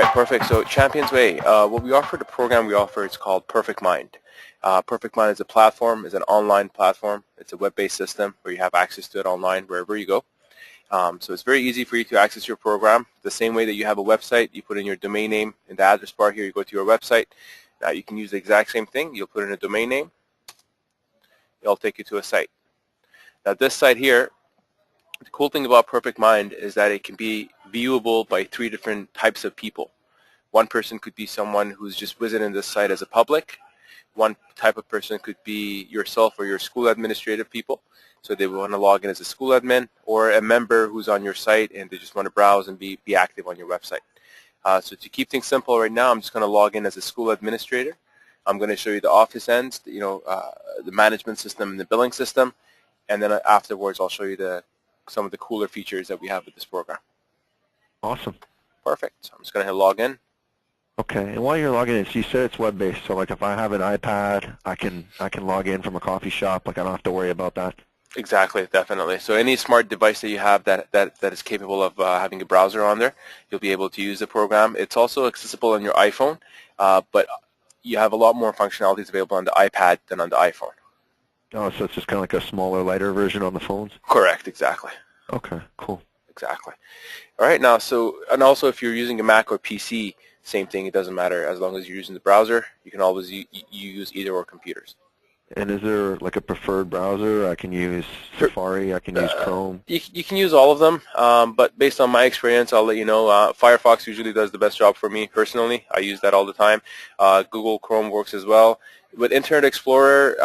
right, perfect. So Championsway, what we offer, the program we offer, is called Perfect Mind. Perfect Mind is a platform, is an online platform. It's a web-based system where you have access to it online wherever you go. So it's very easy for you to access your program. The same way that you have a website, you put in your domain name in the address bar here, you go to your website. Now you can use the exact same thing. You'll put in a domain name. It'll take you to a site. Now this site here, the cool thing about Perfect Mind is that it can be viewable by 3 different types of people. One person could be someone who's just visiting this site as a public. One type of person could be yourself or your school administrative people. So they want to log in as a school admin, or a member who's on your site and they just want to browse and be active on your website. So to keep things simple right now, I'm just going to log in as a school administrator. I'm going to show you the office ends, the management system and the billing system, and then afterwards I'll show you some of the cooler features that we have with this program. Awesome. Perfect. So I'm just going to hit log in. Okay, and while you're logging in, so you said it's web-based, so like if I have an iPad, I can log in from a coffee shop, like I don't have to worry about that? Exactly, definitely. So any smart device that you have that is capable of having a browser on there, you'll be able to use the program. It's also accessible on your iPhone, but you have a lot more functionalities available on the iPad than on the iPhone. Oh, so it's just kind of like a smaller, lighter version on the phones? Correct, exactly. Okay, cool. Exactly. All right, now, and also if you're using a Mac or PC, same thing, it doesn't matter. As long as you're using the browser, you can always use either or computers. And is there like a preferred browser? I can use Safari, I can use Chrome. You can use all of them, but based on my experience, I'll let you know, Firefox usually does the best job for me personally. I use that all the time. Google Chrome works as well. With Internet Explorer,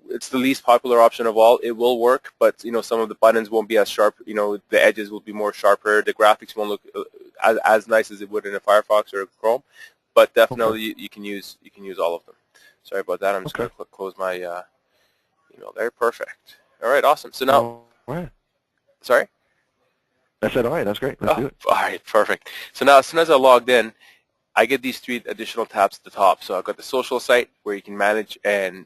it's the least popular option of all. It will work, but some of the buttons won't be as sharp. The edges will be more sharper. The graphics won't look as nice as it would in a Firefox or a Chrome, but definitely you can use all of them. Sorry about that. I'm just going to close my email there. Perfect. All right, awesome. So now, all right. Sorry? I said, all right, that's great. Let's do it. All right, perfect. So now, as soon as I logged in, I get these 3 additional tabs at the top. So I've got the social site where you can manage and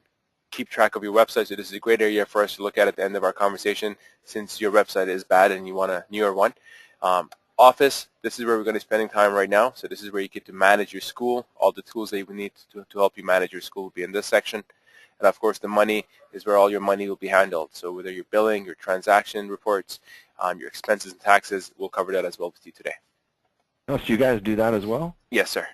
keep track of your website. So this is a great area for us to look at the end of our conversation since your website is bad and you want a newer one. Office, this is where we're going to be spending time right now. So this is where you get to manage your school. All the tools that you would need to help you manage your school will be in this section. And of course, the money is where all your money will be handled. So whether you're billing, your transaction reports, your expenses and taxes, we'll cover that as well with you today. Oh, so you guys do that as well? Yes, sir.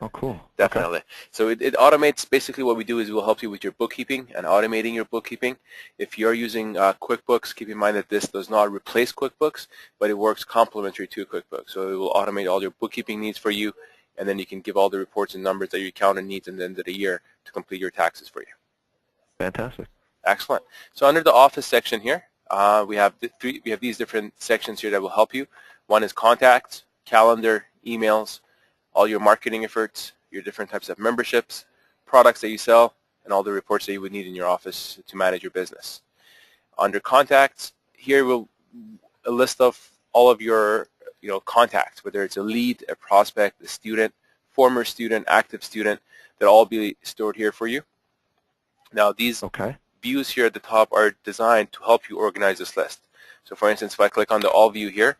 Oh, cool. Definitely. Okay. So it automates. Basically what we do is we'll help you with your bookkeeping and automating your bookkeeping. If you're using QuickBooks, keep in mind that this does not replace QuickBooks, but it works complementary to QuickBooks. So it will automate all your bookkeeping needs for you, and then you can give all the reports and numbers that your accountant needs at the end of the year to complete your taxes for you. Fantastic. Excellent. So under the Office section here, we have these different sections here that will help you. One is Contacts, Calendar, Emails, all your marketing efforts, your different types of memberships, products that you sell, and all the reports that you would need in your office to manage your business. Under Contacts, here will a list of all of your contacts, whether it's a lead, a prospect, a student, former student, active student, they'll all be stored here for you. Now these views here at the top are designed to help you organize this list. So for instance, if I click on the All view here,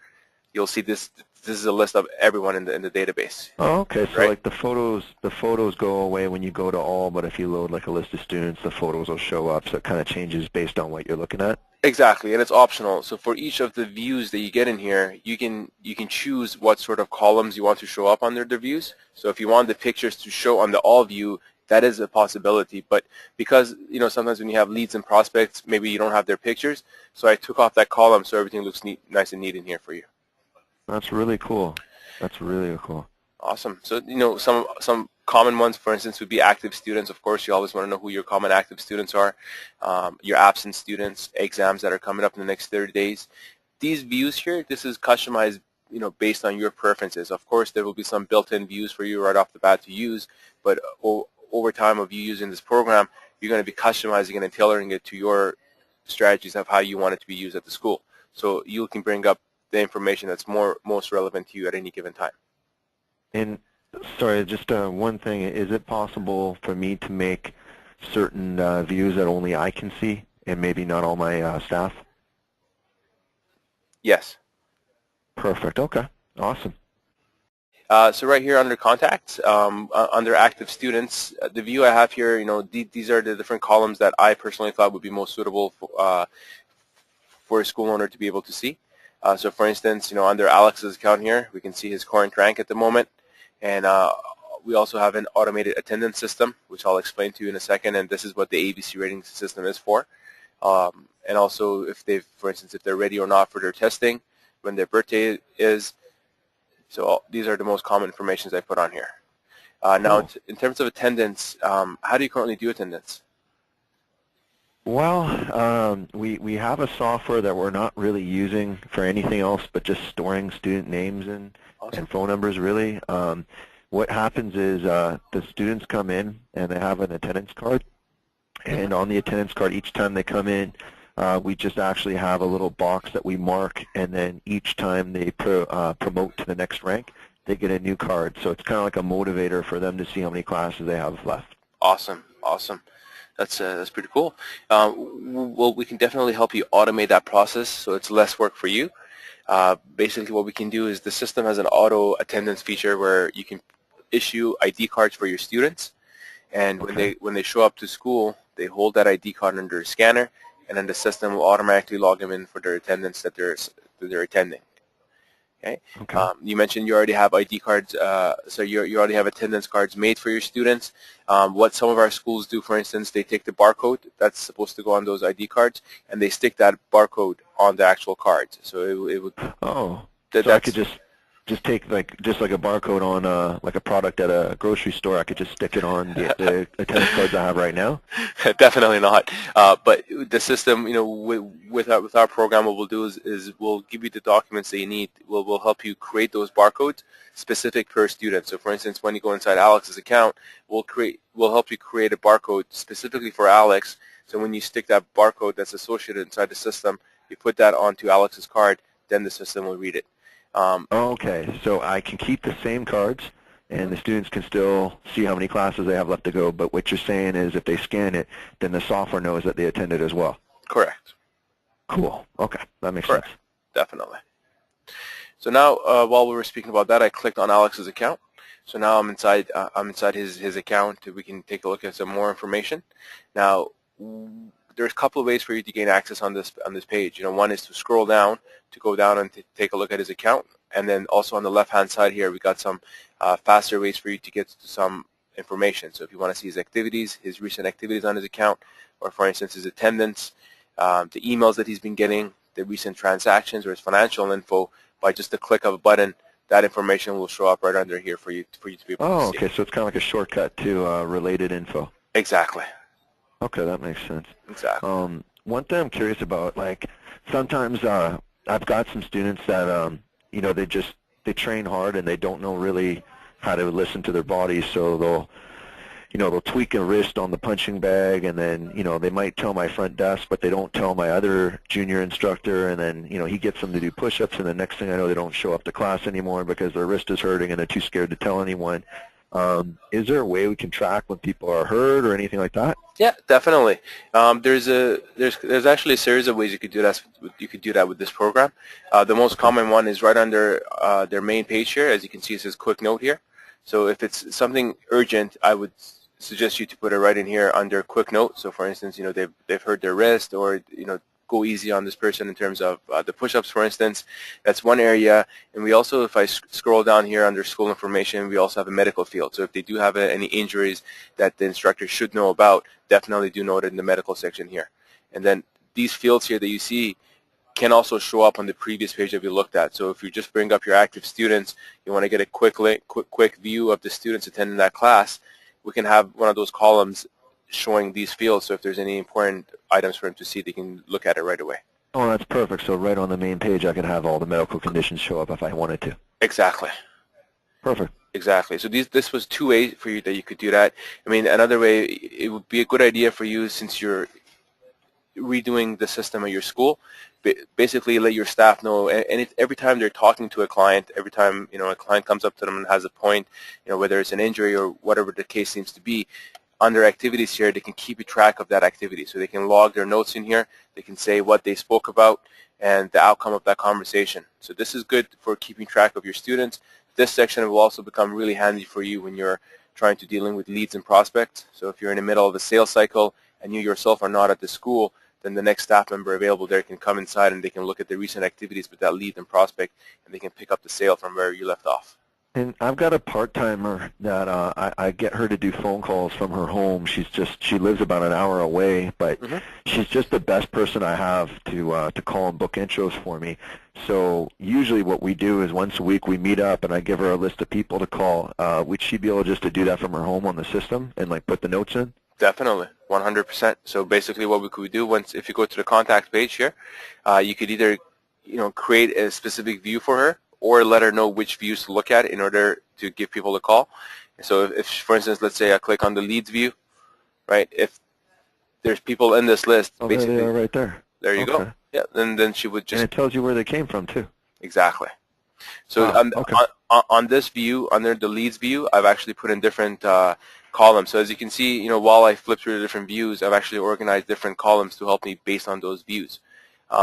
you'll see this is a list of everyone in the database. Oh, okay. So like the photos go away when you go to All, but if you load like a list of students, the photos will show up. So it kind of changes based on what you're looking at. Exactly, and it's optional. So for each of the views that you get in here, you can choose what sort of columns you want to show up under the views. So if you want the pictures to show on the All view, that is a possibility. But because sometimes when you have leads and prospects, maybe you don't have their pictures. So I took off that column so everything looks nice and neat in here for you. That's really cool. That's really cool. Awesome. So some common ones, for instance, would be active students. Of course, you always want to know who your common active students are. Your absent students, exams that are coming up in the next 30 days. These views here, this is customized, based on your preferences. Of course, there will be some built-in views for you right off the bat to use, but over time of you using this program, you're going to be customizing it and tailoring it to your strategies of how you want it to be used at the school. So you can bring up the information that's most relevant to you at any given time. And sorry, just one thing. Is it possible for me to make certain views that only I can see and maybe not all my staff? Yes. Perfect. Okay. Awesome. So right here under contacts, under active students, the view I have here, these are the different columns that I personally thought would be most suitable for a school owner to be able to see. So for instance, under Alex's account here, we can see his current rank at the moment, and we also have an automated attendance system, which I'll explain to you in a second, and this is what the ABC rating system is for. And also for instance, if they're ready or not for their testing, when their birthday is. So these are the most common informations I put on here. Now, in terms of attendance, how do you currently do attendance? Well, we have a software that we're not really using for anything else but just storing student names and phone numbers, really. What happens is the students come in and they have an attendance card, and on the attendance card, each time they come in, we just actually have a little box that we mark, and then each time they promote to the next rank, they get a new card. So it's kind of like a motivator for them to see how many classes they have left. Awesome, awesome. That's pretty cool. Well, we can definitely help you automate that process so it's less work for you. Basically, what we can do is the system has an auto attendance feature where you can issue ID cards for your students, and when they show up to school, they hold that ID card under a scanner, and then the system will automatically log them in for their attendance that they're attending. Okay. You mentioned you already have ID cards, so you already have attendance cards made for your students. What some of our schools do, for instance, they take the barcode that's supposed to go on those ID cards, and they stick that barcode on the actual cards. So it would. Oh. So I could just take just like a barcode on like a product at a grocery store. I could just stick it on the attendance cards I have right now. Definitely not. But the system, with our program, what we'll do is we'll give you the documents that you need. We'll help you create those barcodes specific per student. So for instance, when you go inside Alex's account, we'll help you create a barcode specifically for Alex. So when you stick that barcode that's associated inside the system, you put that onto Alex's card, then the system will read it. Okay, so I can keep the same cards, and the students can still see how many classes they have left to go, but what you're saying is if they scan it, then the software knows that they attended as well. Correct. Cool. Okay, that makes Correct. sense. Definitely. So now, while we were speaking about that, I clicked on Alex's account. So now I'm inside his account. We can take a look at some more information. Now, there's a couple of ways for you to gain access on this page. One is to scroll down to go down and take a look at his account, and then also on the left-hand side here, we got some faster ways for you to get to some information. So if you want to see his activities, his recent activities on his account, or for instance his attendance, the emails that he's been getting, the recent transactions, or his financial info, by just a click of a button, that information will show up right under here for you to be able to see. Oh, okay. So it's kind of like a shortcut to related info. Exactly. Okay, that makes sense. Exactly. One thing I'm curious about, like sometimes I've got some students that they train hard and they don't know really how to listen to their bodies, so they'll tweak a wrist on the punching bag, and then they might tell my front desk, but they don't tell my other junior instructor, and then he gets them to do push-ups, and the next thing I know they don't show up to class anymore because their wrist is hurting and they're too scared to tell anyone. Is there a way we can track when people are hurt or anything like that? Yeah, definitely. There's actually a series of ways you could do that. You could do that with this program. The most common one is right under their main page here. As you can see, it says quick note here. So if it's something urgent, I would suggest you to put it right in here under quick note. So for instance, they've hurt their wrist, or go easy on this person in terms of the push-ups, for instance. That's one area. And we also, if I scroll down here under school information, we also have a medical field. So if they do have any injuries that the instructor should know about, definitely do note it in the medical section here. And then these fields here that you see can also show up on the previous page that we looked at. So if you just bring up your active students, you want to get a quick view of the students attending that class, we can have one of those columns showing these fields, so if there's any important items for them to see, they can look at it right away. Oh, that's perfect. So right on the main page, I could have all the medical conditions show up if I wanted to. Exactly. Perfect. Exactly. So this was two ways for you that you could do that. I mean, another way, it would be a good idea for you, since you're redoing the system at your school, basically let your staff know, and every time they're talking to a client, every time a client comes up to them and has a point, whether it's an injury or whatever the case seems to be, under activities here, they can keep a track of that activity. So they can log their notes in here, they can say what they spoke about and the outcome of that conversation. So this is good for keeping track of your students, This section will also become really handy for you when you're trying to dealing with leads and prospects. So if you're in the middle of a sales cycle and you yourself are not at the school, then the next staff member available there can come inside and they can look at the recent activities with that lead and prospect, and they can pick up the sale from where you left off. And I've got a part-timer that I get her to do phone calls from her home. She lives about an hour away, but she's just the best person I have to call and book intros for me. So usually what we do is once a week we meet up and I give her a list of people to call. Would she be able just to do that from her home on the system and like put the notes in? Definitely, 100%. So basically what we could do if you go to the contact page here, you could either create a specific view for her, or let her know which views to look at in order to give people a call. So if for instance, let's say I click on the leads view, right? If there's people in this list, basically, there they are right there. There you go. Yeah, and then she would just... And it tells you where they came from, too. Exactly. So on this view, under the leads view, I've actually put in different columns. So as you can see, while I flip through the different views, I've actually organized different columns to help me based on those views.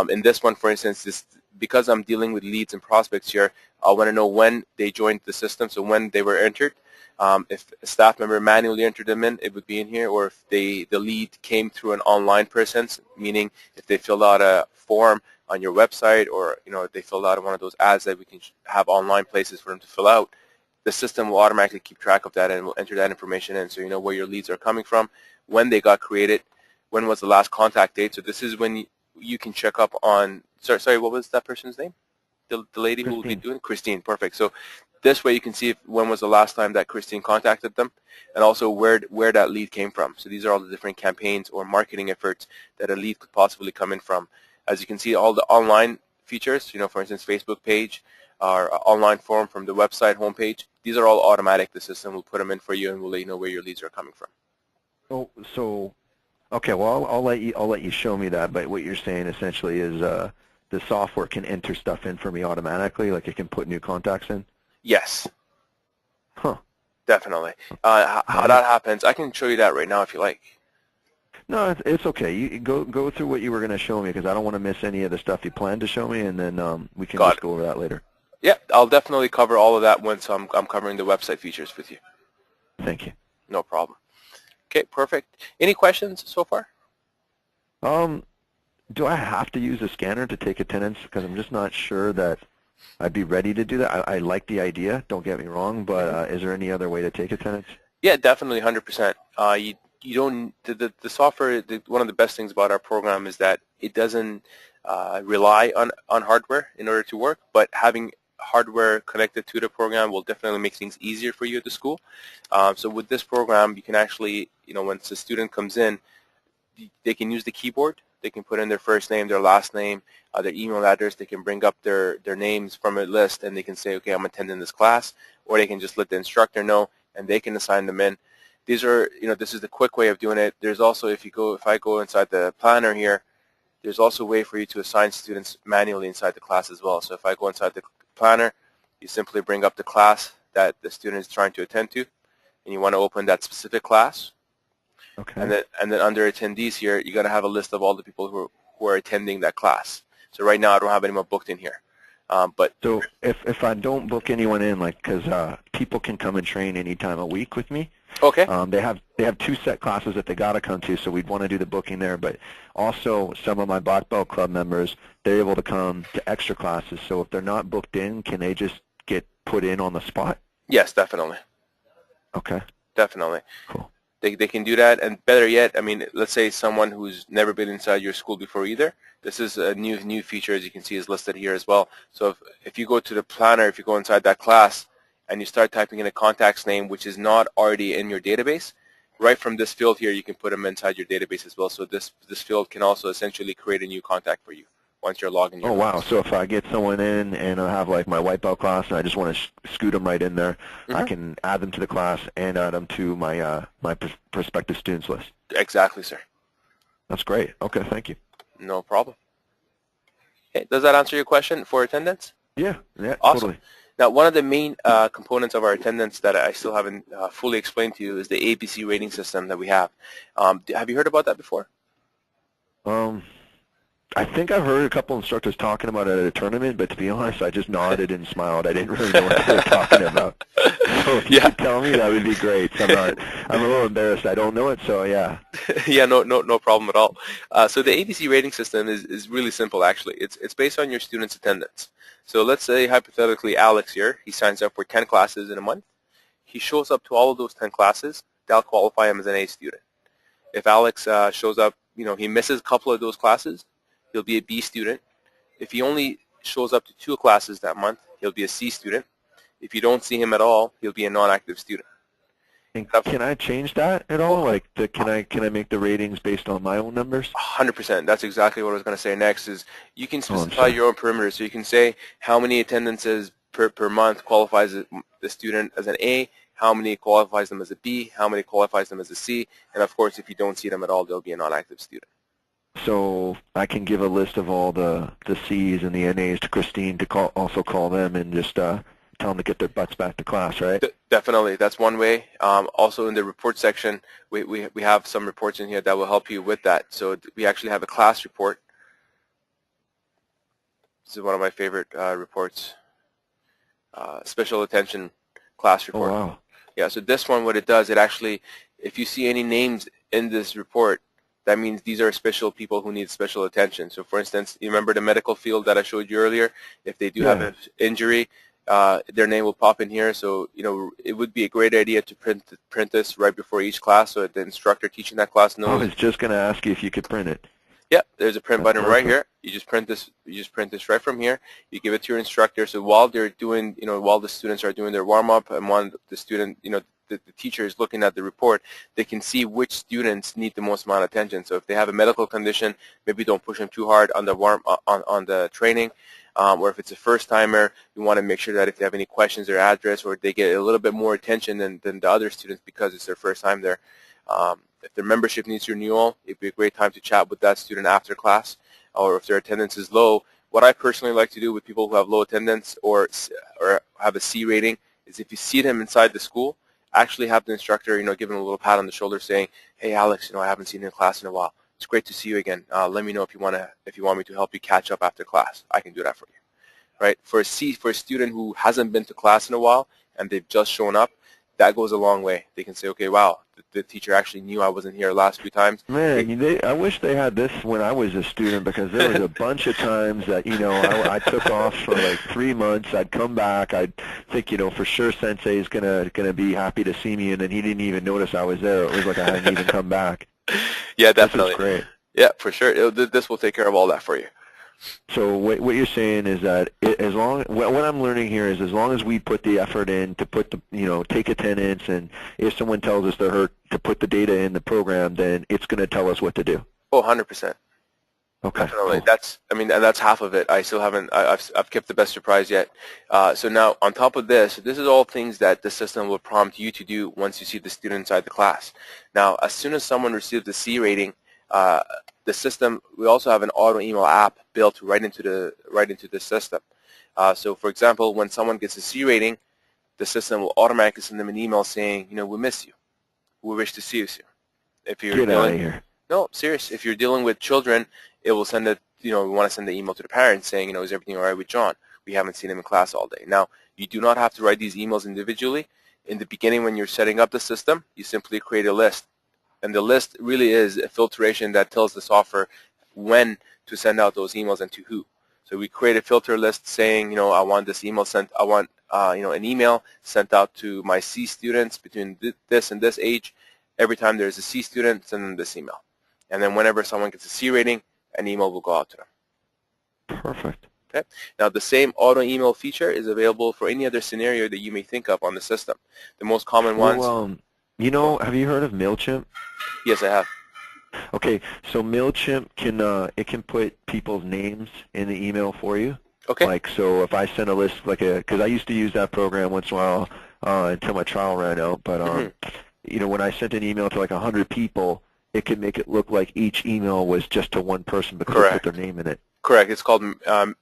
In this one, for instance, because I'm dealing with leads and prospects here, I want to know when they joined the system, so when they were entered. If a staff member manually entered them in, it would be in here, or if the lead came through an online person, meaning if they filled out a form on your website, or if they filled out one of those ads that we can have online places for them to fill out, the system will automatically keep track of that and will enter that information in, so you know where your leads are coming from, when they got created, when was the last contact date. So this is when you can check up on, sorry, what was that person's name? The lady who will be doing? Christine, perfect. So this way you can see when was the last time that Christine contacted them, and also where that lead came from. So these are all the different campaigns or marketing efforts that a lead could possibly come in from. As you can see, all the online features, for instance, Facebook page, or online form from the website homepage, these are all automatic. The system will put them in for you and will let you know where your leads are coming from. So okay, well, I'll let you show me that. But what you're saying essentially is the software can enter stuff in for me automatically, like it can put new contacts in. Yes. Huh. Definitely. How that happens, I can show you that right now if you like. No, it's okay. You go through what you were going to show me, because I don't want to miss any of the stuff you planned to show me, and then we can just go over that later. Yeah, I'll definitely cover all of that once I'm covering the website features with you. Thank you. No problem. Okay, perfect. Any questions so far? Do I have to use a scanner to take attendance? Because I'm just not sure that I'd be ready to do that. I like the idea, don't get me wrong, but is there any other way to take attendance? Yeah, definitely, 100%. You don't, the software, one of the best things about our program is that it doesn't rely on hardware in order to work, but having hardware connected to the program will definitely make things easier for you at the school. So with this program, you can actually, once a student comes in, they can use the keyboard. They can put in their first name, their last name, their email address. They can bring up their names from a list, and they can say, okay, I'm attending this class, or they can just let the instructor know, and they can assign them in. These are, this is the quick way of doing it. There's also, if I go inside the planner here, there's also a way for you to assign students manually inside the class as well. So if I go inside the planner, you simply bring up the class that the student is trying to attend to, and you want to open that specific class. Okay. And then under attendees here, you're going to have a list of all the people who are attending that class. So right now, I don't have anyone booked in here. But so if I don't book anyone in, like, because people can come and train any time a week with me. Okay. They have 2 set classes that they got to come to, so we'd want to do the booking there. But also, some of my Black Belt Club members, they're able to come to extra classes. So if they're not booked in, can they just get put in on the spot? Yes, definitely. Okay. Definitely. Cool. They can do that, and better yet, I mean, let's say someone who's never been inside your school before either. This is a new feature, as you can see, is listed here as well. So if you go to the planner, if you go inside that class, and you start typing in a contact's name, which is not already in your database, right from this field here, you can put them inside your database as well. So this field can also essentially create a new contact for you once you're logged in. Oh, wow. So if I get someone in and I have, like, my wipeout class and I just want to scoot them right in there, I can add them to the class and add them to my my prospective students list. Exactly, sir. That's great. Okay, thank you. No problem. Okay, does that answer your question for attendance? Yeah, Awesome. Totally. Now, one of the main components of our attendance that I still haven't fully explained to you is the ABC rating system that we have. Have you heard about that before? I think I've heard a couple instructors talking about it at a tournament, but to be honest, I just nodded and smiled. I didn't really know what they were talking about. So if you Yeah. could tell me, that would be great. So I'm a little embarrassed. I don't know it, so yeah. Yeah, no problem at all. So the ABC rating system is really simple, actually. It's based on your student's attendance. So let's say, hypothetically, Alex here, he signs up for 10 classes in a month. He shows up to all of those 10 classes. That'll qualify him as an A student. If Alex shows up, he misses a couple of those classes, he'll be a B student. If he only shows up to 2 classes that month, he'll be a C student. If you don't see him at all, he'll be a non-active student. And can I change that at all? Like, can I make the ratings based on my own numbers? 100%. That's exactly what I was going to say next is you can Oh, I'm specify sorry. your own perimeter. So you can say how many attendances per month qualifies the student as an A, how many qualifies them as a B, how many qualifies them as a C, and of course if you don't see them at all, they'll be a non-active student. So I can give a list of all the C's and the NAs to Christine to also call them and just tell them to get their butts back to class, right? Definitely. That's one way. Also in the report section, we have some reports in here that will help you with that. So we actually have a class report. This is one of my favorite reports. Special attention class report. Oh, wow. Yeah, so this one, what it does, it actually, if you see any names in this report, that means these are special people who need special attention. So for instance, you remember the medical field that I showed you earlier? If they do have an injury, their name will pop in here. So, it would be a great idea to print this right before each class so that the instructor teaching that class I knows. was just going to ask you if you could print it. Yeah, there's a print That's button right perfect. here. You just print this right from here. You give it to your instructor. So while they're doing, while the students are doing their warm up and while the student, the teacher is looking at the report, they can see which students need the most amount of attention. So if they have a medical condition, maybe don't push them too hard on the on the training. Or if it's a first timer, you want to make sure that if they have any questions or address, or they get a little bit more attention than the other students because it's their first time there. If their membership needs renewal, it'd be a great time to chat with that student after class. Or if their attendance is low, what I personally like to do with people who have low attendance or have a C rating is if you see them inside the school, actually have the instructor, give them a little pat on the shoulder saying, "Hey, Alex, I haven't seen you in class in a while. It's great to see you again. Let me know if you want me to help you catch up after class. I can do that for you." Right? For a student who hasn't been to class in a while and they've just shown up, that goes a long way. They can say, "Okay, wow, the teacher actually knew I wasn't here last few times." Man, I wish they had this when I was a student, because there was a bunch of times that, I took off for like 3 months. I'd come back. I'd think, for sure Sensei's gonna be happy to see me, and then he didn't even notice I was there. It was like I hadn't even come back. Yeah, This is definitely. great. Yeah, for sure. This will take care of all that for you. So what you're saying is that what I'm learning here is, as long as we put the effort in to put take attendance, and if someone tells us they're hurt, to put the data in the program, then it's going to tell us what to do. Oh, 100%. Okay. Definitely. Cool. And that's half of it. I still haven't, I've kept the best surprise yet. So now, on top of this is all things that the system will prompt you to do once you see the student inside the class. Now, as soon as someone receives the C rating, the system, we also have an auto email app built right into the system. So for example, when someone gets a C rating, the system will automatically send them an email saying, we miss you. We wish to see you soon. If you're Get out of here. No, serious. If you're dealing with children, it will send it, we want to send the email to the parents saying, is everything all right with John? We haven't seen him in class all day. Now, you do not have to write these emails individually. In the beginning, when you're setting up the system, you simply create a list. And the list really is a filtration that tells the software when to send out those emails and to who. So we create a filter list saying, I want this email sent, I want, an email sent out to my C students between this and this age. Every time there's a C student, send them this email. And then whenever someone gets a C rating, an email will go out to them. Perfect. Okay. Now, the same auto email feature is available for any other scenario that you may think of on the system. The most common ones. Have you heard of MailChimp? Yes, I have. Okay, so MailChimp can put people's names in the email for you. Okay. Like, so if I send a list, because I used to use that program once in a while until my trial ran out, but when I sent an email to like 100 people, it could make it look like each email was just to one person because they put their name in it. Correct. It's called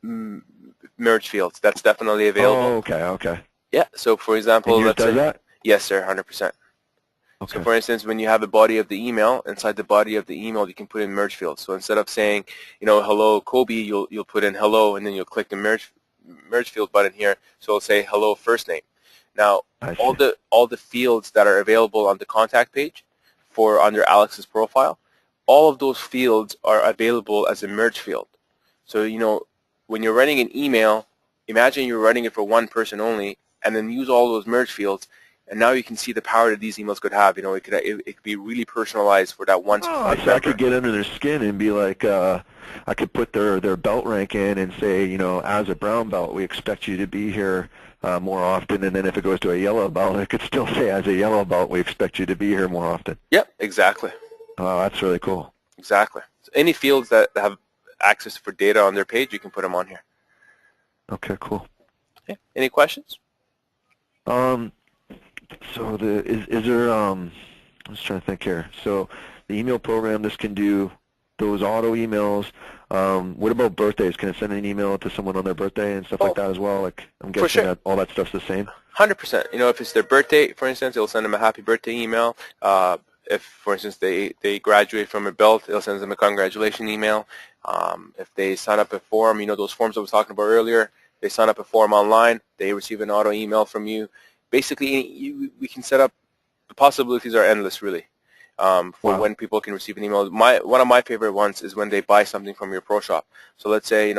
merge fields. That's definitely available. Oh, okay. Yeah. So, for example, And yours does that? Yes, sir. 100%. So Okay. for instance, when you have the body of the email, inside the body of the email, you can put in merge fields. So instead of saying, hello Kobe, you'll put in hello, and then you'll click the merge field button here. So it'll say hello first name. Now, I all see. the fields that are available on the contact page for under Alex's profile, all of those fields are available as a merge field. So when you're running an email, imagine you're running it for one person only, and then use all those merge fields. And now you can see the power that these emails could have. It could be really personalized for that one Oh, specific so I member. could get under their skin and be like, I could put their belt rank in and say, as a brown belt, we expect you to be here more often. And then if it goes to a yellow belt, it could still say, as a yellow belt, we expect you to be here more often. Yep, exactly. Oh, that's really cool. Exactly. So any fields that have access for data on their page, you can put them on here. Okay, cool. Okay. Any questions? So is there I'm just trying to think here. So the email program, this can do those auto emails. What about birthdays? Can it send an email to someone on their birthday and stuff like that as well? Like I'm guessing sure. that all that stuff's the same. 100%. If it's their birthday, for instance, it'll send them a happy birthday email. If, for instance, they graduate from a belt, it'll send them a congratulation email. If they sign up a form, those forms I was talking about earlier, they sign up a form online, they receive an auto email from you. Basically, we can set up, the possibilities are endless, really, for when people can receive an email. One of my favorite ones is when they buy something from your pro shop. So let's say,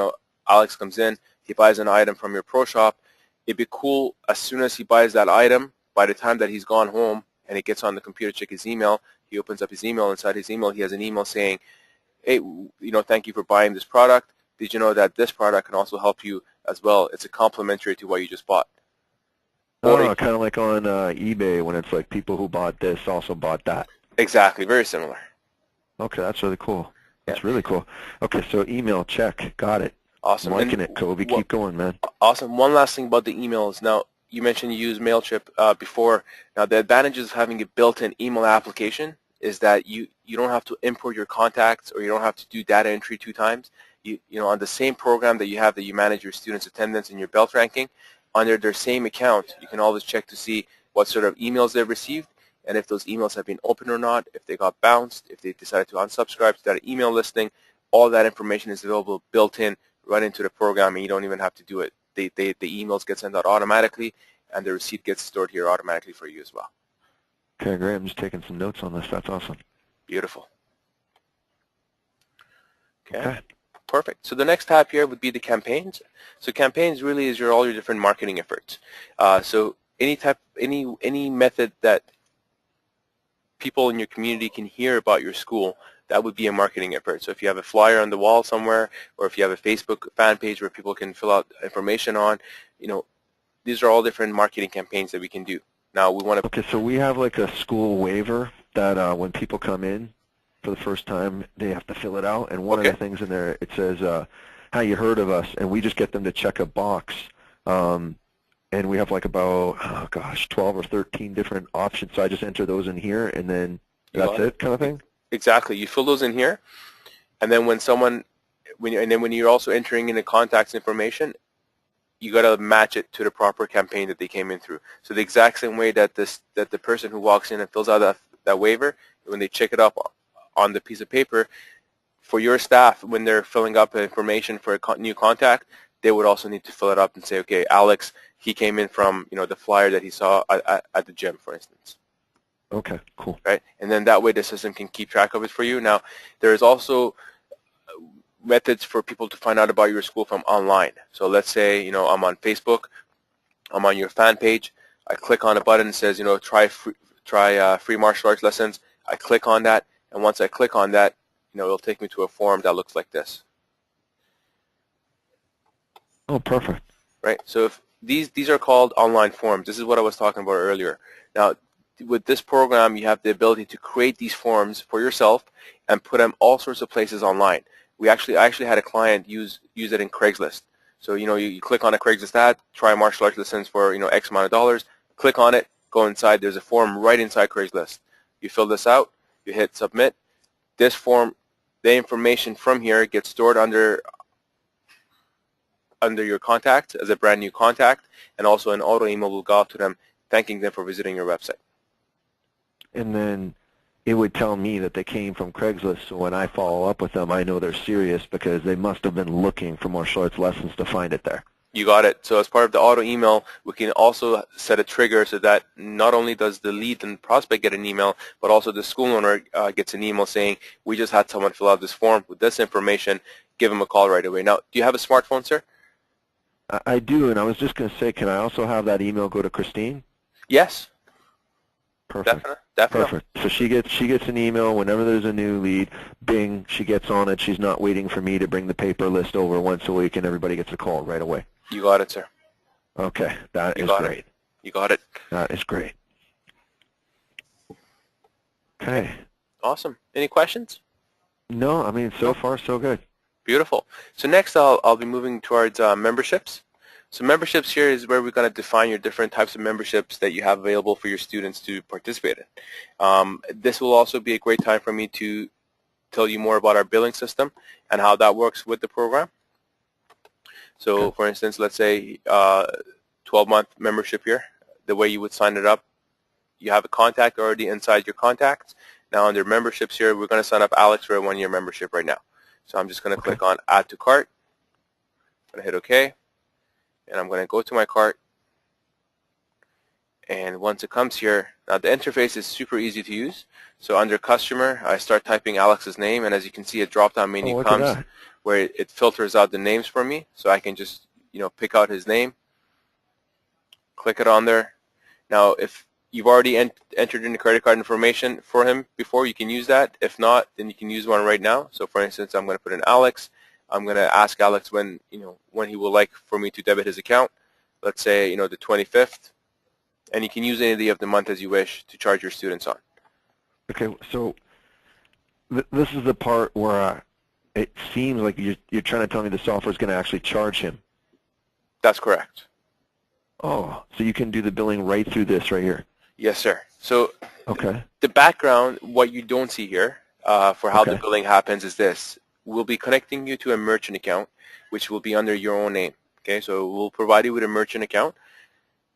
Alex comes in, he buys an item from your pro shop. It'd be cool as soon as he buys that item, by the time that he's gone home and he gets on the computer to check his email, he opens up his email. Inside his email, he has an email saying, hey, thank you for buying this product. Did you know that this product can also help you as well? It's a complementary to what you just bought. Oh, kind of like on eBay when it's like people who bought this also bought that. Exactly, very similar. Okay, that's really cool. That's really cool. Okay, so email, check. Got it. Awesome. I'm liking it, Kobe. Keep going, man. Awesome. One last thing about the emails. Now, you mentioned you used MailChimp before. Now, the advantages of having a built-in email application is that you don't have to import your contacts, or you don't have to do data entry 2 times. On the same program that you manage your students' attendance and your belt ranking, under their same account, you can always check to see what sort of emails they've received, and if those emails have been opened or not, if they got bounced, if they decided to unsubscribe to that email listing. All that information is available built in right into the program, and you don't even have to do it. The emails get sent out automatically, and the receipt gets stored here automatically for you as well. Okay, great. I'm just taking some notes on this. That's awesome. Beautiful. Okay. Perfect. So the next tab here would be the campaigns. So campaigns really is all your different marketing efforts. So any method that people in your community can hear about your school, that would be a marketing effort. So if you have a flyer on the wall somewhere, or if you have a Facebook fan page where people can fill out information on, these are all different marketing campaigns that we can do. Now we want to. Okay, so we have like a school waiver that when people come in for the first time, they have to fill it out. And one of the things in there, it says, how you heard of us, and we just get them to check a box. And we have like about, 12 or 13 different options. So I just enter those in here, and then that's it kind of thing? Exactly. You fill those in here, and then when you're also entering in the contacts information, you got to match it to the proper campaign that they came in through. So the exact same way that the person who walks in and fills out that waiver, when they check it up on the piece of paper, for your staff, when they're filling up information for a new contact, they would also need to fill it up and say, okay, Alex, he came in from the flyer that he saw at the gym, for instance. Okay, cool. Right, and then that way the system can keep track of it for you. Now, there is also methods for people to find out about your school from online. So let's say I'm on Facebook, I'm on your fan page. I click on a button that says try free martial arts lessons. I click on that, and once I click on that, it'll take me to a form that looks like this. Oh, perfect. Right. So if these are called online forms. This is what I was talking about earlier. Now, with this program, you have the ability to create these forms for yourself and put them all sorts of places online. I actually had a client use it in Craigslist. So you click on a Craigslist ad, try martial arts lessons for X amount of dollars. Click on it, go inside. There's a form right inside Craigslist. You fill this out, you hit submit. This form, the information from here gets stored under your contact as a brand new contact, and also an auto email will go out to them thanking them for visiting your website. and then it would tell me that they came from Craigslist, so when I follow up with them, I know they're serious because they must have been looking for martial arts lessons to find it there. You got it. So as part of the auto email, we can also set a trigger so that not only does the lead and prospect get an email, but also the school owner gets an email saying, we just had someone fill out this form with this information, give them a call right away. Now, do you have a smartphone, sir? I do, and I was just going to say, can I also have that email go to Christine? Yes. Perfect. Definitely. Perfect. So she gets an email whenever there's a new lead. Bing, she gets on it. She's not waiting for me to bring the paper list over once a week, and everybody gets a call right away. You got it, sir. Okay, that is great. You got it. That is great. Okay. Awesome. Any questions? No, I mean, so far so good. Beautiful. So next I'll be moving towards memberships. So memberships here is where we're going to define your different types of memberships that you have available for your students to participate in. This will also be a great time for me to tell you more about our billing system and how that works with the program. So okay. For instance, let's say 12-month membership here. The way you would sign it up, you have a contact already inside your contacts. Now under memberships here, we're going to sign up Alex for a 1-year membership right now. So I'm just going to click on Add to Cart. I'm going to hit OK. And I'm going to go to my cart. And once it comes here, now the interface is super easy to use. So under Customer, I start typing Alex's name. And as you can see, a drop-down menu comes where it filters out the names for me. So I can just pick out his name, click it on there. Now, if you've already entered in the credit card information for him before, you can use that. If not, then you can use one right now. So for instance, I'm going to put in Alex. I'm going to ask Alex when he would like for me to debit his account. Let's say the 25th, and you can use any day of the month as you wish to charge your students on. Okay, so this is the part where it seems like you're trying to tell me the software is going to actually charge him. That's correct. Oh, so you can do the billing right through this right here. Yes, sir. So okay. The background, what you don't see here for how the billing happens is this. We'll be connecting you to a merchant account, which will be under your own name. Okay, so we'll provide you with a merchant account.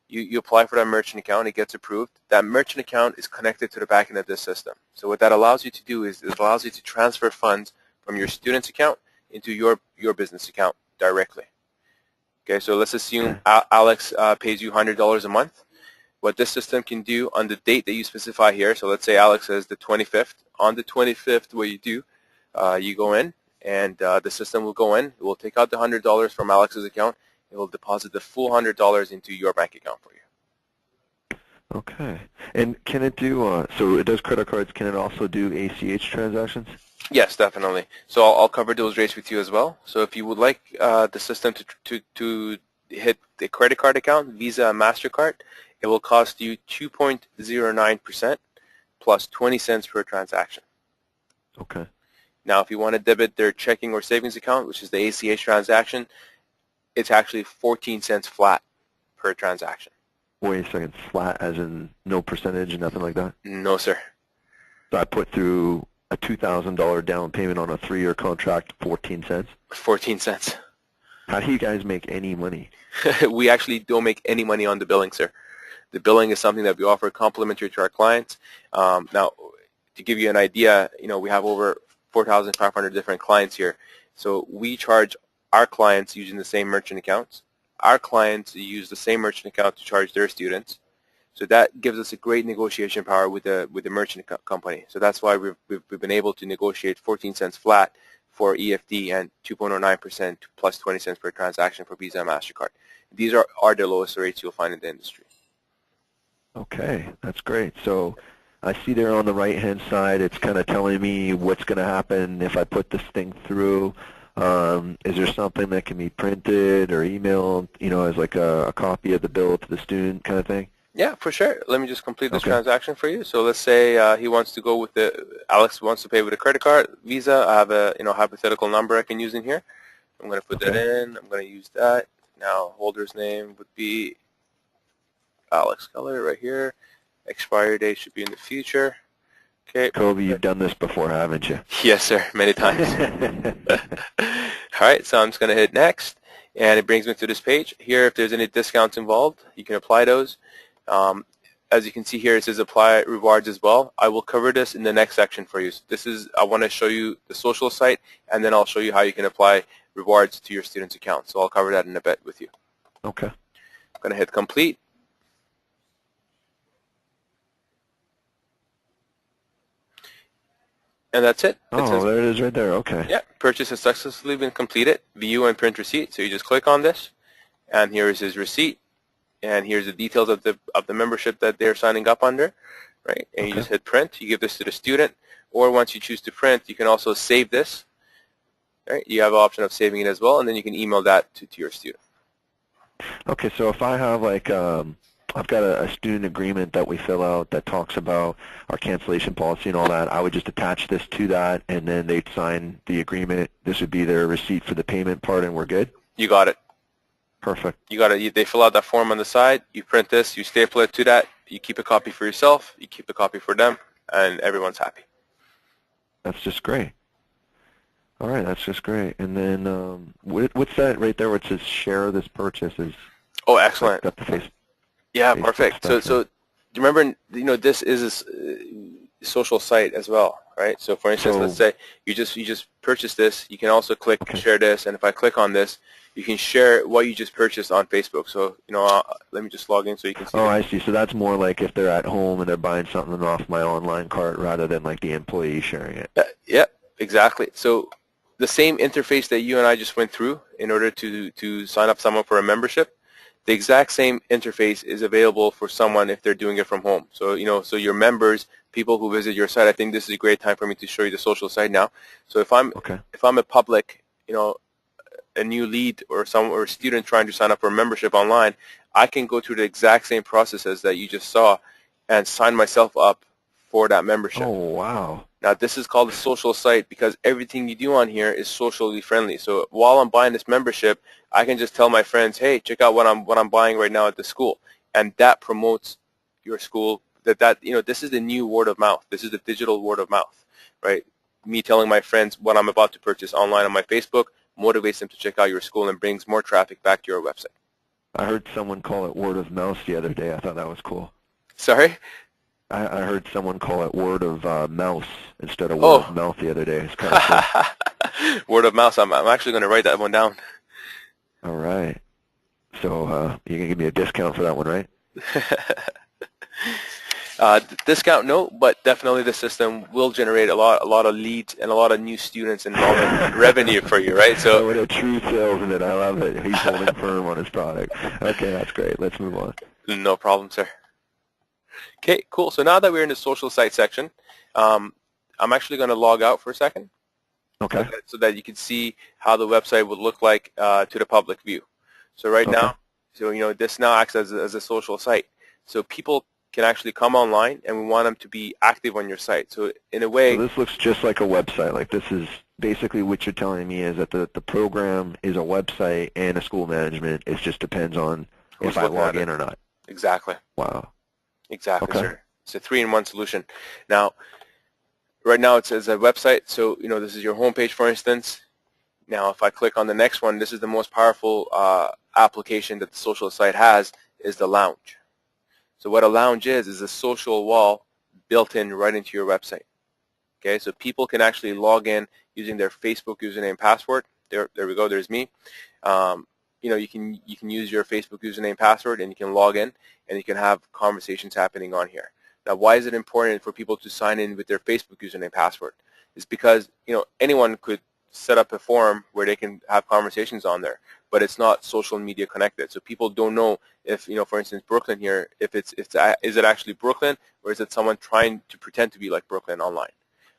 You apply for that merchant account, it gets approved. That merchant account is connected to the back end of this system. So what that allows you to do is it allows you to transfer funds from your student's account into your business account directly. Okay, so let's assume Alex pays you $100 a month. What this system can do on the date that you specify here, so let's say Alex says the 25th. On the 25th, what you do, you go in, and the system will go in. It will take out the $100 from Alex's account. It will deposit the full $100 into your bank account for you. Okay. And can it do, so it does credit cards, can it also do ACH transactions? Yes, definitely. So I'll cover those rates with you as well. So if you would like the system to hit the credit card account, Visa and MasterCard, it will cost you 2.09% plus 20 cents per transaction. Okay. Now, if you want to debit their checking or savings account, which is the ACH transaction, it's actually 14 cents flat per transaction. Wait a second, flat as in no percentage and nothing like that? No, sir. So I put through a $2,000 down payment on a 3-year contract, 14 cents? 14 cents. How do you guys make any money? We actually don't make any money on the billing, sir. The billing is something that we offer complimentary to our clients. Now, to give you an idea, we have over 4,500 different clients here. So we charge our clients using the same merchant accounts. Our clients use the same merchant account to charge their students. So that gives us a great negotiation power with the merchant company. So that's why we've been able to negotiate 14 cents flat for EFD and 2.09% plus 20 cents per transaction for Visa and MasterCard. These are the lowest rates you'll find in the industry. Okay, that's great. So I see there on the right-hand side, it's kind of telling me what's going to happen if I put this thing through. Is there something that can be printed or emailed, as like a copy of the bill to the student kind of thing? Yeah, for sure. Let me just complete this transaction for you. So let's say he wants to go with Alex wants to pay with a credit card, Visa. I have a hypothetical number I can use in here. I'm going to put that in. I'm going to use that. Now holder's name would be Alex Keller right here. Expiry date should be in the future. Okay. Kobe, you've done this before, haven't you? Yes, sir. Many times. All right, so I'm just going to hit next, and it brings me to this page. Here, if there's any discounts involved, you can apply those. as you can see here, it says apply rewards as well. I will cover this in the next section for you. So this is, I want to show you the social site, and then I'll show you how you can apply rewards to your student's account. So I'll cover that in a bit with you. Okay. I'm going to hit complete. And that's it. Oh, there it is right there. Okay. Yeah, purchase has successfully been completed. View and print receipt. So you just click on this, and here is his receipt, and here's the details of the membership that they're signing up under, right? And you just hit print. You give this to the student, or once you choose to print, you can also save this. Right? You have an option of saving it as well, and then you can email that to your student. Okay, so if I have like I've got a student agreement that we fill out that talks about our cancellation policy and all that, I would just attach this to that, and then they'd sign the agreement. This would be their receipt for the payment part, and we're good? You got it. Perfect. You got it. They fill out that form on the side. You print this. You staple it to that. You keep a copy for yourself. You keep a copy for them, and everyone's happy. That's just great. All right, that's just great. And then what's that right there where it says share this purchase? Oh, excellent. Got the face. Yeah, Facebook perfect. So do you remember, this is a social site as well, right? So for instance, let's say you just purchase this. You can also click share this, and if I click on this, you can share what you just purchased on Facebook. So let me just log in so you can see. Oh, I see. So that's more like if they're at home and they're buying something off my online cart rather than like the employee sharing it. Yeah, exactly. So the same interface that you and I just went through in order to sign up someone for a membership, the exact same interface is available for someone if they're doing it from home. So so your members, people who visit your site, I think this is a great time for me to show you the social site now. So if I'm a public, a new lead or a student trying to sign up for a membership online, I can go through the exact same processes that you just saw and sign myself up for that membership. Oh, wow. Now, this is called a social site because everything you do on here is socially friendly. So while I'm buying this membership, I can just tell my friends, hey, check out what I'm buying right now at the school. And that promotes your school. This is the new word of mouth. This is the digital word of mouth, right? Me telling my friends what I'm about to purchase online on my Facebook motivates them to check out your school and brings more traffic back to your website. I heard someone call it word of mouth the other day. I thought that was cool. Sorry? I heard someone call it word of mouse instead of word of mouth the other day. It's kind of cool. Word of mouse. I'm actually going to write that one down. All right. So you're going to give me a discount for that one, right? Discount, no, but definitely the system will generate a lot of leads and a lot of new students and revenue for you, right? So what a true salesman. I love it. He's holding firm on his product. Okay, that's great. Let's move on. No problem, sir. Okay, cool. So now that we're in the social site section, I'm actually going to log out for a second. Okay. So that you can see how the website would look like to the public view. So right now, this now acts as a social site. So people can actually come online, and we want them to be active on your site. So in a way, so this looks just like a website. Like this is basically what you're telling me is that the program is a website and a school management. It just depends on if I log in or not. Exactly. Wow. Exactly, sir. It's a 3-in-1 solution. Now, right now it says a website. So this is your homepage, for instance. Now, if I click on the next one, this is the most powerful application that the social site has, is the lounge. So what a lounge is a social wall built in right into your website. Okay, so people can actually log in using their Facebook username and password. There we go. There's me. You can use your Facebook username and password, and you can log in, and you can have conversations happening on here. Now, why is it important for people to sign in with their Facebook username and password? It's because anyone could set up a forum where they can have conversations on there, but it's not social media connected. So people don't know if, for instance, Brooklyn here, is it actually Brooklyn, or is it someone trying to pretend to be like Brooklyn online,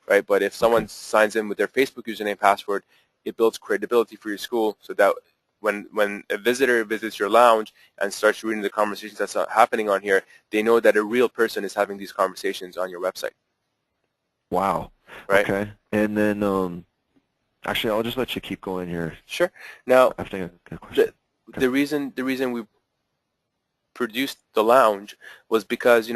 right? But if someone signs in with their Facebook username and password, it builds credibility for your school, so that when a visitor visits your lounge and starts reading the conversations that's happening on here, they know that a real person is having these conversations on your website. Wow. Right. Okay. And then, actually, I'll just let you keep going here. Sure. Now, I think I got a question. The reason we produced the lounge was because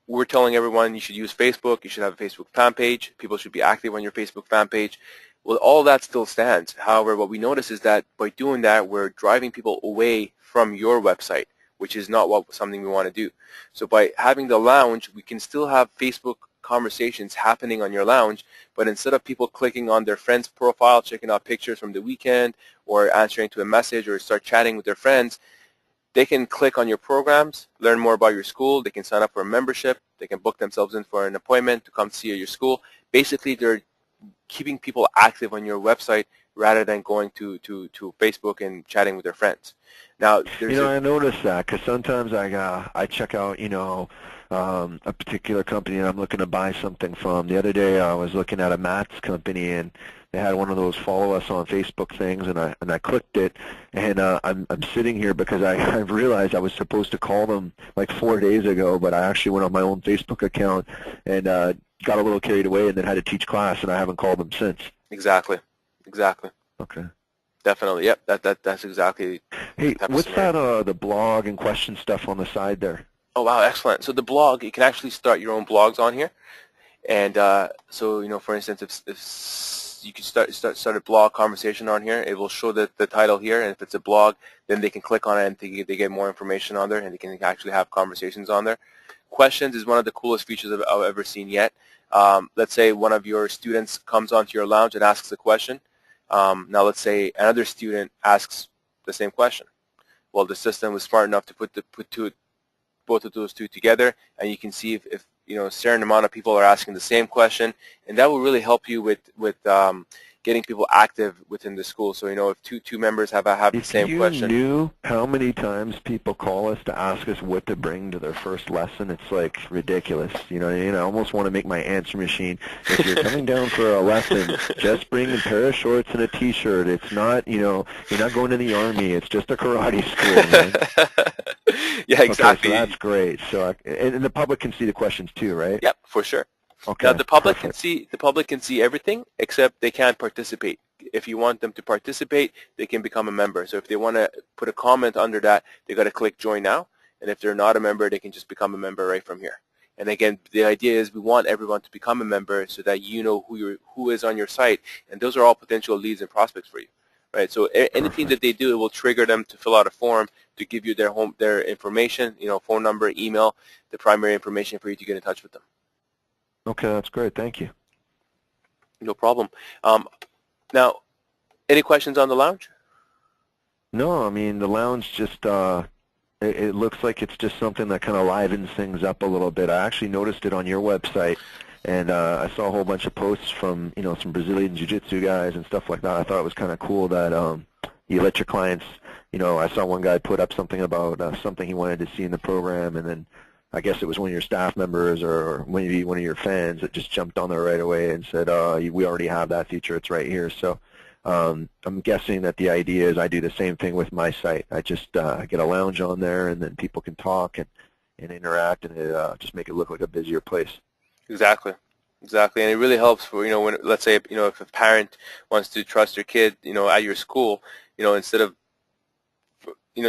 we're telling everyone you should use Facebook. You should have a Facebook fan page. People should be active on your Facebook fan page. Well, all that still stands. However, what we notice is that by doing that, we're driving people away from your website, which is not something we want to do. So by having the lounge, we can still have Facebook conversations happening on your lounge, but instead of people clicking on their friend's profile, checking out pictures from the weekend, or answering to a message, or start chatting with their friends, they can click on your programs, learn more about your school, they can sign up for a membership, they can book themselves in for an appointment to come see your school. Basically, they're keeping people active on your website rather than going to Facebook and chatting with their friends. Now, there's I noticed that because sometimes I check out, a particular company and I'm looking to buy something from. The other day I was looking at a mats company and they had one of those follow us on Facebook things, and I clicked it, and I'm sitting here because I realized I was supposed to call them like 4 days ago, but I actually went on my own Facebook account and got a little carried away and then had to teach class, and I haven't called them since. Exactly. Okay. Definitely. Yep. That's exactly. Hey, what's that? The blog and question stuff on the side there? Oh wow, excellent. So the blog, you can actually start your own blogs on here, and so for instance, if you can start a blog conversation on here, it will show the title here, and if it's a blog, then they can click on it and they get more information on there, and they can actually have conversations on there. Questions is one of the coolest features I've ever seen yet. Let's say one of your students comes onto your lounge and asks a question. Now let's say another student asks the same question. Well, the system was smart enough to put both of those two together, and you can see if a certain amount of people are asking the same question, and that will really help you with getting people active within the school. So if two members have the same question. If you knew how many times people call us to ask us what to bring to their first lesson, it's like ridiculous. I almost want to make my answer machine. If you're coming down for a lesson, just bring a pair of shorts and a T-shirt. It's not, you're not going to the Army. It's just a karate school, man. Yeah, exactly. Okay, so that's great. So, and the public can see the questions too, right? Yep, for sure. Okay. Now the public perfect. can see everything except they can't participate. If you want them to participate, they can become a member. So if they want to put a comment under that, they got to click join now. And if they're not a member, they can just become a member right from here. And again, the idea is we want everyone to become a member so that you know who is on your site, and those are all potential leads and prospects for you. Right, so anything that they do, it will trigger them to fill out a form to give you their information, phone number, email, the primary information for you to get in touch with them. Okay, that's great. Thank you. No problem. Now, any questions on the lounge? No, I mean the lounge just it looks like it's just something that kind of livens things up a little bit. I actually noticed it on your website. And I saw a whole bunch of posts from, some Brazilian Jiu-Jitsu guys and stuff like that. I thought it was kind of cool that you let your clients, I saw one guy put up something about something he wanted to see in the program, and then I guess it was one of your staff members or maybe one of your fans that just jumped on there right away and said, we already have that feature. It's right here. So I'm guessing that the idea is I do the same thing with my site. I just get a lounge on there, and then people can talk and interact, and just make it look like a busier place. Exactly, and it really helps for when, let's say, if a parent wants to trust your kid at your school, instead of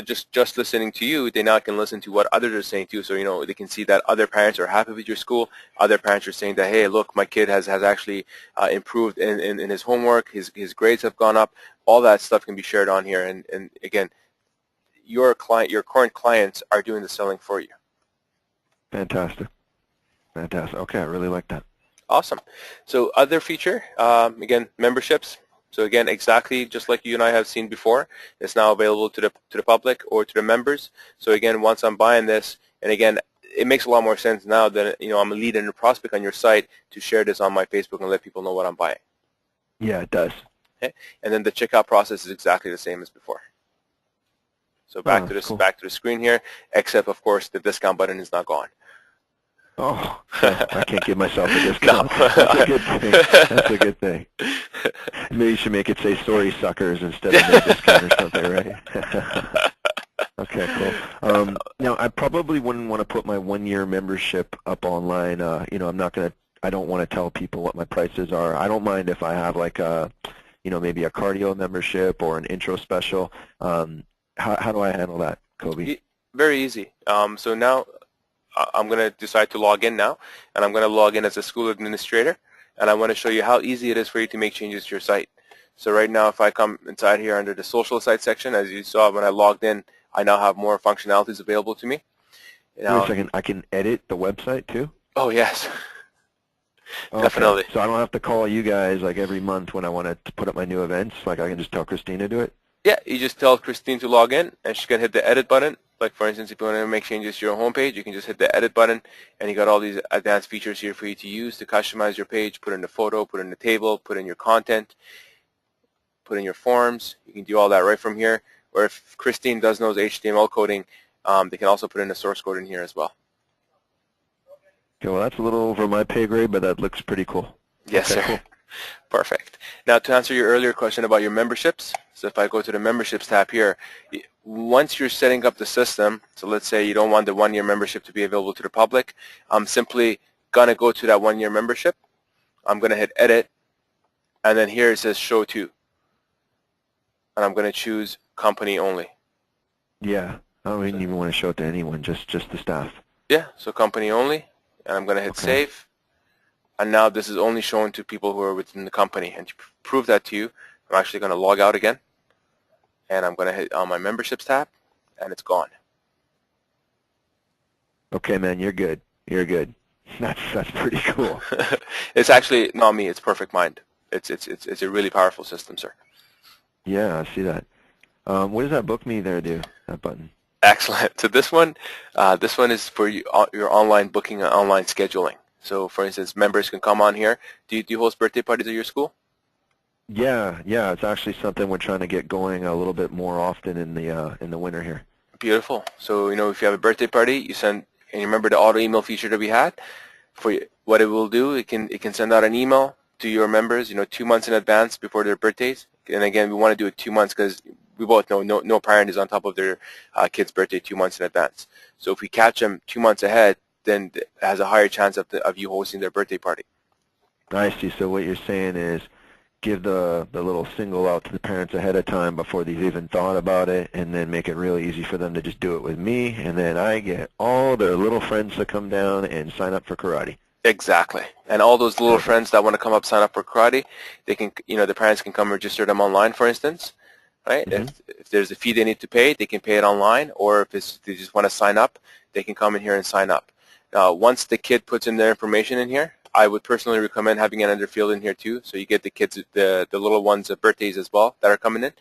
just listening to you, they now can listen to what others are saying too. So they can see that other parents are happy with your school. Other parents are saying that, hey, look, my kid has actually improved in his homework. His grades have gone up. All that stuff can be shared on here. And again, your current clients are doing the selling for you. Fantastic. Okay, I really like that. Awesome. So other feature, again, memberships. So again, exactly just like you and I have seen before, it's now available to the public or to the members. So again, once I'm buying this, and again, it makes a lot more sense now that I'm a lead and a prospect on your site to share this on my Facebook and let people know what I'm buying. Yeah, it does. Okay. And then the checkout process is exactly the same as before. So back to the screen here, except of course the discount button is not gone. Oh, I can't give myself a discount. No. That's a good thing. That's a good thing. Maybe you should make it say sorry suckers instead of no discount or something, right? Okay, cool. Now, I probably wouldn't want to put my 1-year membership up online. I don't want to tell people what my prices are. I don't mind if I have like a, maybe a cardio membership or an intro special. How do I handle that, Kobe? Very easy. So now I'm going to decide to log in now, and I'm going to log in as a school administrator, and I want to show you how easy it is for you to make changes to your site. So right now, if I come inside here under the social site section, as you saw when I logged in, I now have more functionalities available to me. Now, Wait a second, I can edit the website too? oh yes, Okay. definitely. So I don't have to call you guys like every month when I want to put up my new events. Like I can just tell Christine to do it? Yeah, you just tell Christine to log in, and she can hit the edit button. Like for instance, if you want to make changes to your homepage, you can just hit the edit button, and you got all these advanced features here for you to use to customize your page, put in the photo, put in the table, put in your content, put in your forms. You can do all that right from here. Or if Christine does knows HTML coding, they can also put in the source code in here as well. Okay, well that's a little over my pay grade, but that looks pretty cool. Yes, Okay, sir. cool. Perfect. Now to answer your earlier question about your memberships, so if I go to the memberships tab here, once you're setting up the system, so let's say you don't want the 1-year membership to be available to the public, I'm simply going to go to that 1-year membership. I'm going to hit edit, and then here it says show to, and I'm going to choose company only. Yeah, I don't even want to show it to anyone, just the staff. Yeah, so company only, and I'm going to hit save. And now this is only shown to people who are within the company. And to prove that to you, I'm actually going to log out again. And I'm going to hit on my memberships tab, and it's gone. Okay, man, you're good. You're good. That's pretty cool. It's actually not me. It's Perfect Mind. It's a really powerful system, sir. Yeah, I see that. What does that book me there do, that button? Excellent. So this one is for your online booking and online scheduling. So for instance, members can come on here. Do you host birthday parties at your school? Yeah, it's actually something we're trying to get going a little bit more often in the winter here. Beautiful. So if you have a birthday party, you send, and you remember the auto email feature that we had. For what it will do, it can send out an email to your members, 2 months in advance before their birthdays. And again, we want to do it 2 months because we both know no parent is on top of their kid's birthday 2 months in advance. So if we catch them 2 months ahead, then it has a higher chance of you hosting their birthday party. I see. So what you're saying is give the little single out to the parents ahead of time before they've even thought about it, and then make it really easy for them to just do it with me, and then I get all their little friends to come down and sign up for karate. Exactly. And all those little friends that want to come up sign up for karate, they can, the parents can come register them online, for instance, right? Mm-hmm. If there's a fee they need to pay, they can pay it online, or if they just want to sign up, they can come in here and sign up. Now, once the kid puts in their information in here, I would personally recommend having another field in here too, so you get the kids, the little ones' birthdays as well that are coming in.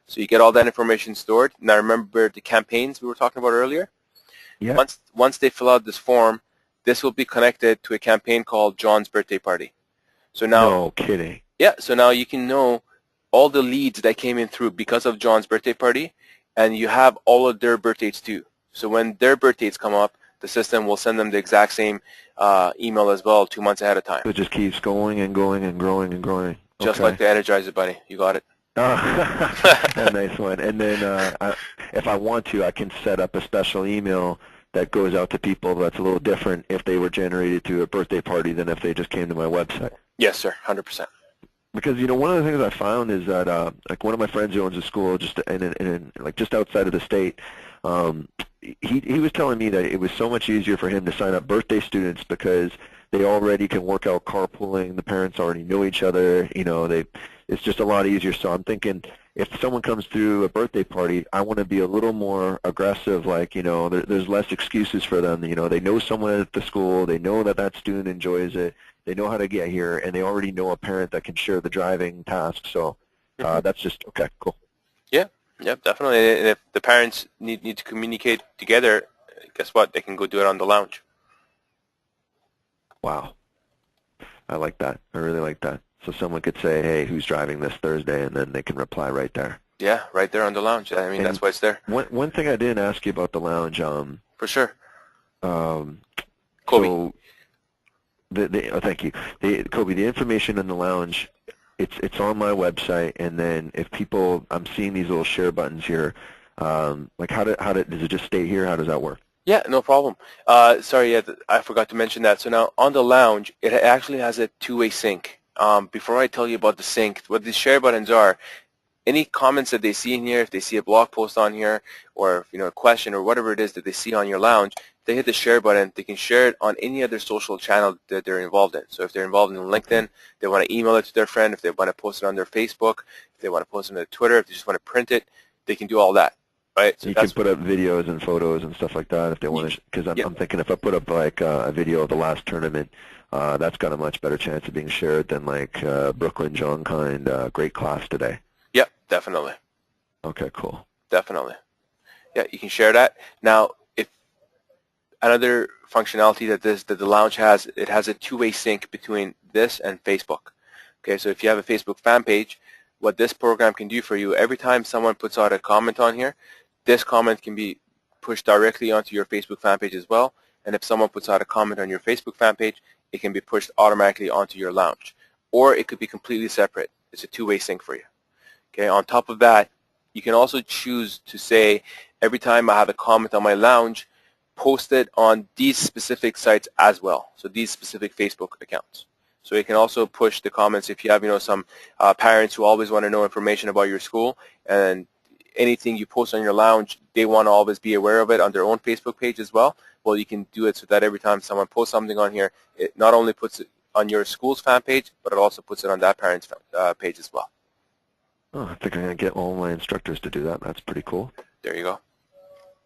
So you get all that information stored. Now remember the campaigns we were talking about earlier? Yeah. Once they fill out this form, this will be connected to a campaign called John's Birthday Party. So now, no kidding. Yeah, so now you can know all the leads that came in through because of John's birthday party, and you have all of their birthdays too. So when their birthdays come up, the system will send them the exact same email as well 2 months ahead of time. So it just keeps going and going and growing and growing. Just like the Energizer Bunny. You got it. A nice one. And then if I want to, I can set up a special email that goes out to people that's a little different if they were generated to a birthday party than if they just came to my website. Yes, sir, 100%. Because one of the things I found is that like one of my friends who owns a school just like just outside of the state, he was telling me that it was so much easier for him to sign up birthday students because they already can work out carpooling. The parents already know each other. It's just a lot easier. So I'm thinking if someone comes through a birthday party, I want to be a little more aggressive. Like there's less excuses for them. They know someone at the school. They know that student enjoys it. They know how to get here, and they already know a parent that can share the driving task. So that's just okay. Cool. Yeah. Yep, definitely. And if the parents need to communicate together, guess what? They can go do it on the lounge. Wow. I like that. I really like that. So someone could say, hey, who's driving this Thursday, and then they can reply right there. Yeah, right there on the lounge. I mean, that's why it's there. One thing I didn't ask you about the lounge. For sure. Kobe. So, thank you. Kobe, the information in the lounge, it's on my website, and then if people, I'm seeing these little share buttons here. Like does it just stay here? How does that work? Yeah, no problem. Sorry, yeah, I forgot to mention that. So now on the lounge, it actually has a two-way sync. Before I tell you about the sync, what these share buttons are, any comments that they see in here, if they see a blog post on here, or a question or whatever it is that they see on your lounge, they hit the share button. They can share it on any other social channel that they're involved in. So if they're involved in LinkedIn, they want to email it to their friend. If they want to post it on their Facebook, if they want to post it on their Twitter, if they just want to print it, they can do all that. right? So You can that's put up videos and photos and stuff like that if they want to, because yep, I'm thinking if I put up like a video of the last tournament, that's got a much better chance of being shared than like Brooklyn John Kind, great class today. yep, definitely, Okay, cool. definitely. Yeah, you can share that. Now, if another functionality that the Lounge has, it has a two-way sync between this and Facebook. Okay, so if you have a Facebook fan page, what this program can do for you, every time someone puts out a comment on here, this comment can be pushed directly onto your Facebook fan page as well. And if someone puts out a comment on your Facebook fan page, it can be pushed automatically onto your Lounge. Or it could be completely separate. It's a two-way sync for you. Okay, on top of that, you can also choose to say, every time I have a comment on my Lounge, post it on these specific sites as well. So these specific Facebook accounts. So you can also push the comments if you have, some parents who always want to know information about your school, and anything you post on your Lounge, they want to always be aware of it on their own Facebook page as well. Well, you can do it so that every time someone posts something on here, it not only puts it on your school's fan page, but it also puts it on that parent's page as well. Oh, I think I'm going to get all my instructors to do that. That's pretty cool. There you go.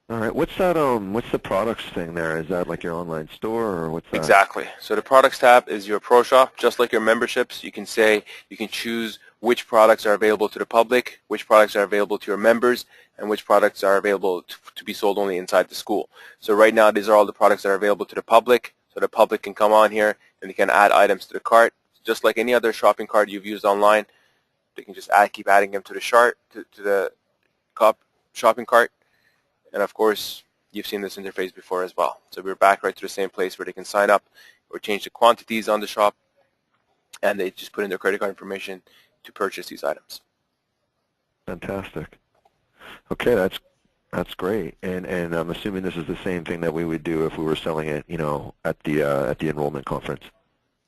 All right. What's that? What's the products thing there? Is that like your online store, or what's that? Exactly. So the products tab is your pro shop. Just like your memberships, you can choose which products are available to the public, which products are available to your members, and which products are available to be sold only inside the school. So right now, these are all the products that are available to the public. So the public can come on here and they can add items to the cart, just like any other shopping cart you've used online. They can just keep adding them to the shopping cart. And of course, you've seen this interface before as well. So we're back right to the same place where they can sign up or change the quantities on the shop, and they just put in their credit card information to purchase these items. Fantastic. Okay, that's great. And I'm assuming this is the same thing that we would do if we were selling it, at the enrollment conference.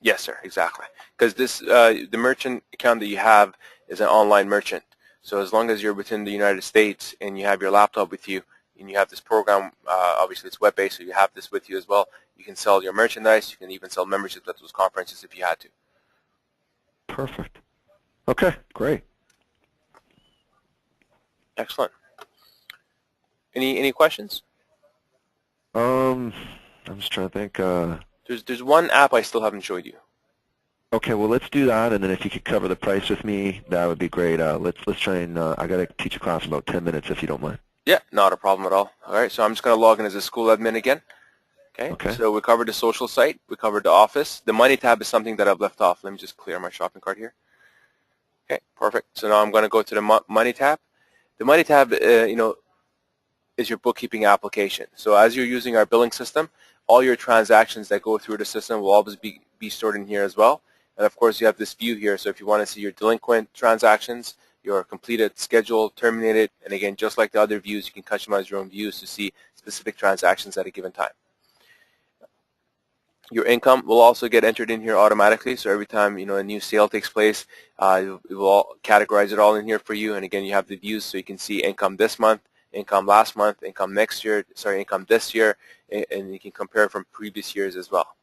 Yes, sir, exactly. Because the merchant account that you have is an online merchant. So as long as you're within the United States and you have your laptop with you, and you have this program, obviously it's web-based, so you have this with you as well. You can sell your merchandise. You can even sell memberships at those conferences if you had to. Perfect. Okay, great. Excellent. Any questions? I'm just trying to think. There's one app I still haven't showed you. Okay, well, let's do that, and then if you could cover the price with me, that would be great. Let's try and I got to teach a class in about 10 minutes, if you don't mind. Yeah, not a problem at all. All right, so I'm just going to log in as a school admin again. Okay, so we covered the social site. We covered the office. The money tab is something that I've left off. Let me just clear my shopping cart here. Okay, perfect. So now I'm going to go to the money tab. The money tab, is your bookkeeping application. So as you're using our billing system, all your transactions that go through the system will always be stored in here as well. And of course, you have this view here. So if you want to see your delinquent transactions, your completed, scheduled, terminated, and again, just like the other views, you can customize your own views to see specific transactions at a given time. Your income will also get entered in here automatically. So every time a new sale takes place, it will categorize it all in here for you. And again, you have the views, so you can see income this month, income last month, income income this year, and you can compare from previous years as well.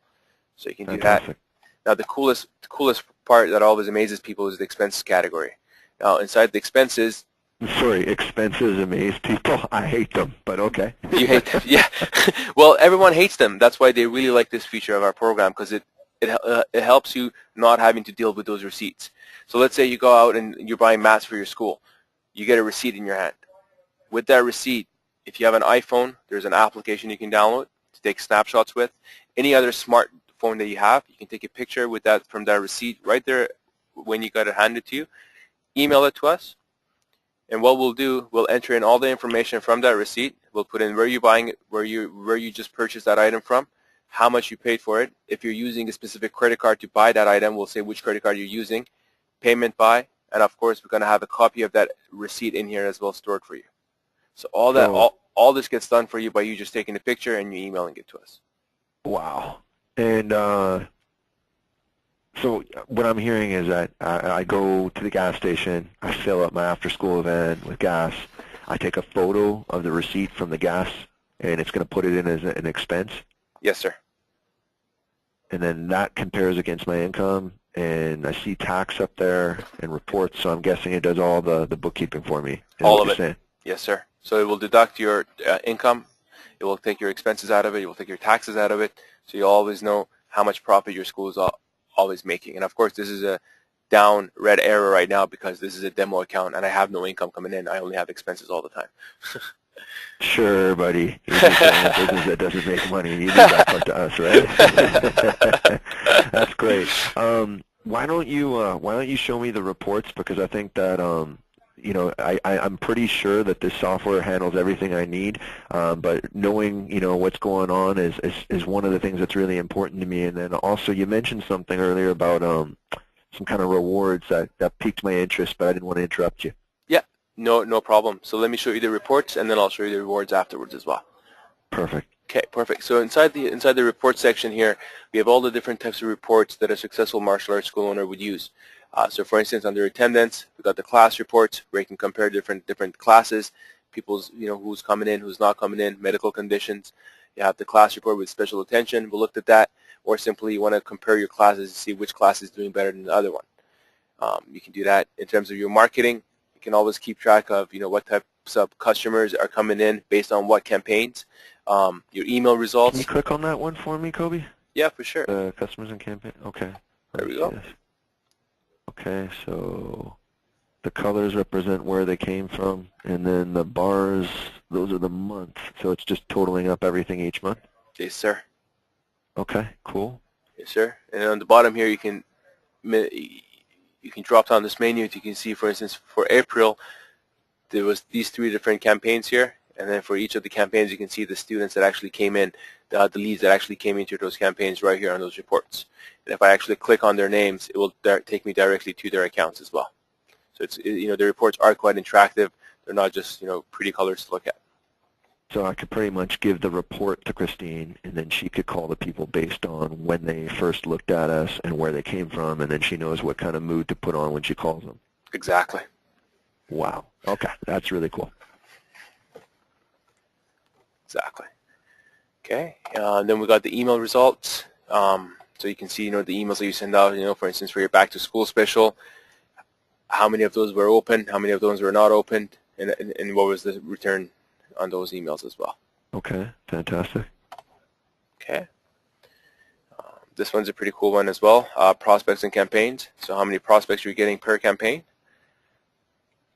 So you can do that. Now the coolest part that always amazes people is the expenses category. Now inside the expenses, sorry, expenses amaze people. I hate them, but okay. You hate them, yeah. Well, everyone hates them. That's why they really like this feature of our program, because it helps you not having to deal with those receipts. So let's say you go out and you're buying mats for your school. You get a receipt in your hand. With that receipt, if you have an iPhone, there's an application you can download to take snapshots with. Any other smartphone that you have, you can take a picture with that from that receipt right there when you got it handed to you. Email it to us, and what we'll do, we'll enter in all the information from that receipt. We'll put in where you're buying it, where you just purchased that item from, how much you paid for it. If you're using a specific credit card to buy that item, we'll say which credit card you're using, payment by, and of course we're going to have a copy of that receipt in here as well stored for you. So all this gets done for you by you just taking a picture and you emailing it to us. Wow. And so what I'm hearing is that I go to the gas station, I fill up my after-school event with gas, I take a photo of the receipt from the gas, and it's going to put it in as an expense? Yes, sir. And then that compares against my income, and I see tax up there and reports, so I'm guessing it does all the bookkeeping for me. All of it. Yes, sir. So it will deduct your income, it will take your expenses out of it, it will take your taxes out of it, so you always know how much profit your school is always making. And of course, this is a down red arrow right now because this is a demo account and I have no income coming in. I only have expenses all the time. Sure, buddy. You're just running a business that doesn't make money. You leave that part to us, right? That's great. Why don't you show me the reports, because I think that you know, I'm pretty sure that this software handles everything I need, but knowing, you know, what's going on is one of the things that's really important to me. And then also you mentioned something earlier about some kind of rewards that piqued my interest, but I didn't want to interrupt you. Yeah, no problem. So let me show you the reports, and then I'll show you the rewards afterwards as well. Perfect. Okay, perfect. So inside the report section here, we have all the different types of reports that a successful martial arts school owner would use. So for instance, under attendance, we've got the class reports where you can compare different classes, people's, you know, who's coming in, who's not coming in, medical conditions. You have the class report with special attention. We looked at that. Or simply you want to compare your classes to see which class is doing better than the other one. You can do that. In terms of your marketing, you can always keep track of, you know, what types of customers are coming in based on what campaigns. Your email results. Can you click on that one for me, Kobe? Yeah, for sure. Customers and campaign. Okay. There we go. Yes. Okay, so the colors represent where they came from, and then the bars, those are the months. So it's just totaling up everything each month? Yes, sir. Okay, cool. Yes, sir. And on the bottom here, you can drop down this menu. You can see, for instance, for April, there was these 3 different campaigns here. And then for each of the campaigns, you can see the students that actually came in, the leads that actually came into those campaigns right here on those reports. And if I actually click on their names, it will take me directly to their accounts as well. So it's, you know, the reports are quite interactive. They're not just, you know, pretty colors to look at. So I could pretty much give the report to Christine, and then she could call the people based on when they first looked at us and where they came from, and then she knows what kind of mood to put on when she calls them. Exactly. Wow. Okay, that's really cool. Exactly. Okay. Then we got the email results. So you can see, you know, the emails that you send out, you know, for instance, for your back to school special, how many of those were opened, how many of those were not opened, and what was the return on those emails as well. Okay, fantastic. Okay. This one's a pretty cool one as well. Prospects and campaigns. So how many prospects you're getting per campaign.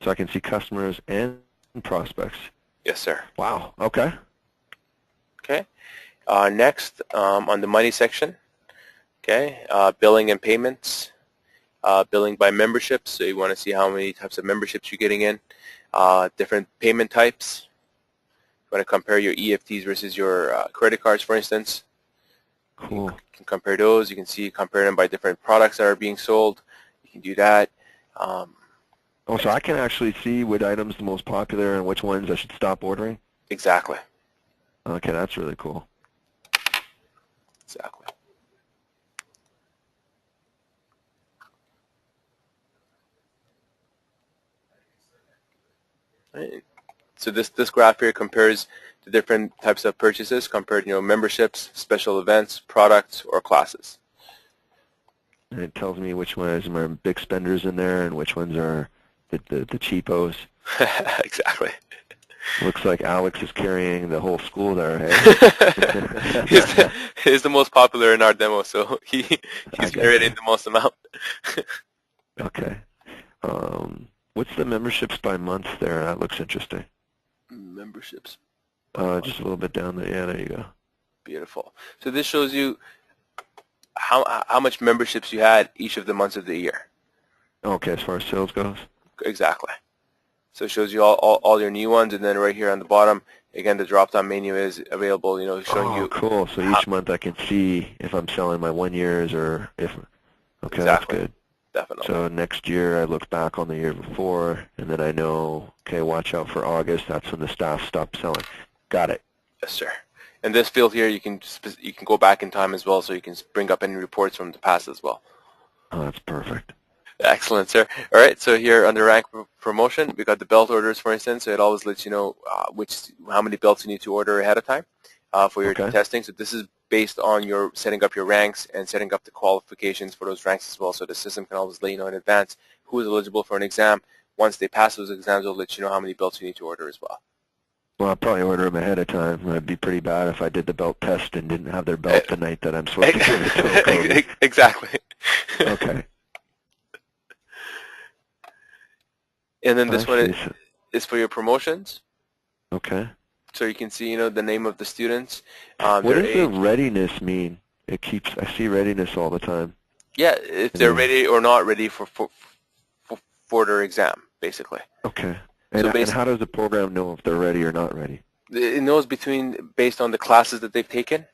So I can see customers and prospects. Yes, sir. Wow, okay. Okay. Next, on the money section, okay, billing and payments. Billing by memberships, so you want to see how many types of memberships you're getting in. Different payment types. You want to compare your EFTs versus your credit cards, for instance. Cool. You can compare those. You can compare them by different products that are being sold. You can do that. Oh, so I can actually see what items the most popular and which ones I should stop ordering? Exactly. Okay, that's really cool. Exactly. Right. So this graph here compares the different types of purchases, compared, you know, memberships, special events, products, or classes. And it tells me which ones are big spenders in there and which ones are the cheapos. Exactly. Looks like Alex is carrying the whole school there, hey? He's the most popular in our demo, so he's generating the most amount. Okay. What's the memberships by month there? That looks interesting. Memberships. Just a little bit down there. Yeah, there you go. Beautiful. So this shows you how much memberships you had each of the months of the year. Okay, as far as sales goes? Exactly. So it shows you all your new ones, and then right here on the bottom, again, the drop-down menu is available, you know, showing you. Oh, cool. So each month I can see if I'm selling my 1 years or if, okay, Exactly. That's good. Definitely. So next year I look back on the year before, and then I know, okay, watch out for August. That's when the staff stopped selling. Got it. Yes, sir. And this field here, you can go back in time as well, so you can bring up any reports from the past as well. Oh, that's perfect. Excellent, sir. All right, so here under rank promotion, we got the belt orders, for instance. So it always lets you know how many belts you need to order ahead of time for your testing. So this is based on your setting up your ranks and setting up the qualifications for those ranks as well. So the system can always let you know in advance who is eligible for an exam. Once they pass those exams, it'll let you know how many belts you need to order as well. Well, I'll probably order them ahead of time. It'd be pretty bad if I did the belt test and didn't have their belt the night that I'm supposed to give it to them. Exactly. Okay. And then this one is for your promotions. Okay. So you can see, you know, the name of the students. What their does the age. readiness mean? I see readiness all the time. Yeah, if they're ready or not ready for their exam, basically. Okay. And how does the program know if they're ready or not ready? It knows based on the classes that they've taken,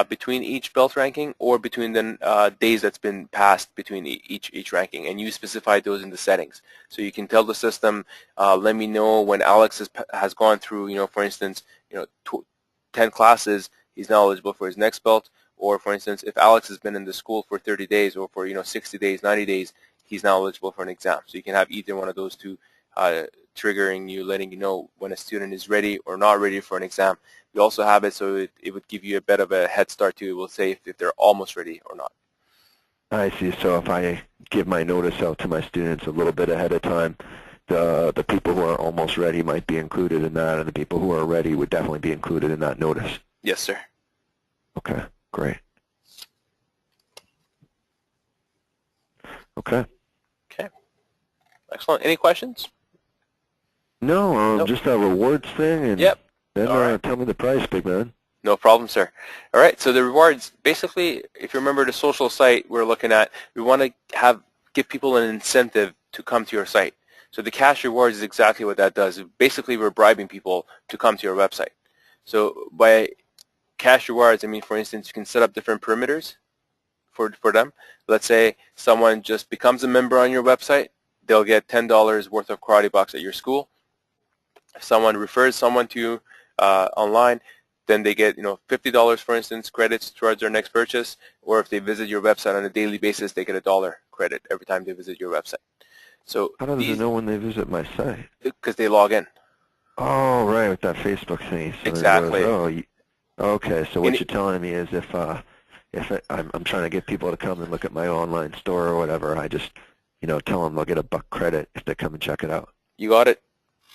between each belt ranking, or between the days that's been passed between each ranking, and you specify those in the settings. So you can tell the system, let me know when Alex has gone through, you know, for instance, you know, 10 classes, he's now eligible for his next belt. Or for instance, if Alex has been in the school for 30 days or for, you know, 60 days, 90 days, he's now eligible for an exam. So you can have either one of those two triggering you, letting you know when a student is ready or not ready for an exam. We also have it so it would give you a bit of a head start too. It will say if they're almost ready or not. I see. So if I give my notice out to my students a little bit ahead of time, the people who are almost ready might be included in that, and the people who are ready would definitely be included in that notice. Yes, sir. Okay, great. Okay. Okay. Excellent. Any questions? No, Nope. just a rewards thing, and Yep. then tell me the price, big man. No problem, sir. All right, so the rewards, basically, if you remember the social site we're looking at, we want to give people an incentive to come to your site. So the cash rewards is exactly what that does. Basically, we're bribing people to come to your website. So by cash rewards, I mean, for instance, you can set up different perimeters for them. Let's say someone just becomes a member on your website, they'll get $10 worth of karate box at your school. If someone refers someone to you online, then they get, you know, $50, for instance, credits towards their next purchase. Or if they visit your website on a daily basis, they get $1 credit every time they visit your website. So how does it know when they visit my site? Because they log in. Oh, right, with that Facebook thing. So Exactly. Okay. So what you're telling me is if I'm trying to get people to come and look at my online store or whatever, I just, you know, tell them they'll get $1 credit if they come and check it out. You got it.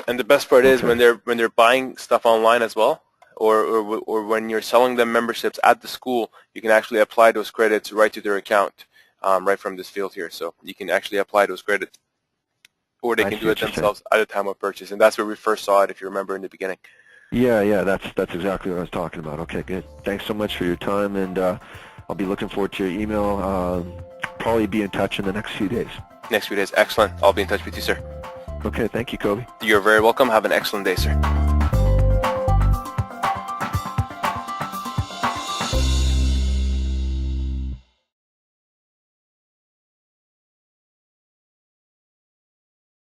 And the best part is when they're buying stuff online as well, or when you're selling them memberships at the school, you can actually apply those credits right to their account, right from this field here. So you can actually apply those credits, or they can do it themselves at the time of purchase. And that's where we first saw it, if you remember in the beginning. Yeah, that's exactly what I was talking about. Okay, good. Thanks so much for your time, and I'll be looking forward to your email. Probably be in touch in the next few days. Next few days. Excellent. I'll be in touch with you, sir. Okay, thank you, Kobe. You're very welcome. Have an excellent day, sir.